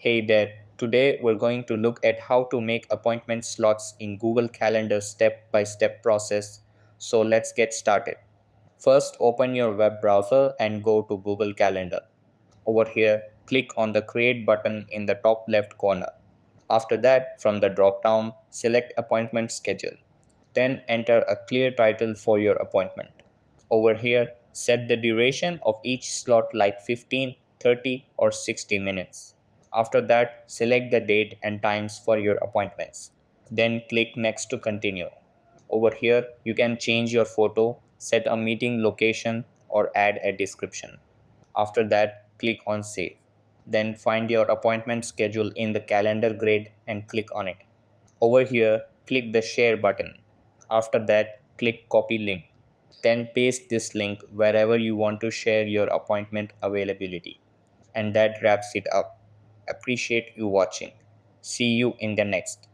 Hey there, today we're going to look at how to make appointment slots in Google Calendar step by step process. So let's get started. First, open your web browser and go to Google Calendar. Over here, click on the Create button in the top left corner. After that, from the drop down, select Appointment Schedule. Then enter a clear title for your appointment. Over here, set the duration of each slot like 15, 30, or 60 minutes. After that, select the date and times for your appointments. Then click Next to continue. Over here, you can change your photo, set a meeting location, or add a description. After that, click on Save. Then find your appointment schedule in the calendar grid and click on it. Over here, click the Share button. After that, click Copy Link. Then paste this link wherever you want to share your appointment availability. And that wraps it up. Appreciate you watching. See you in the next.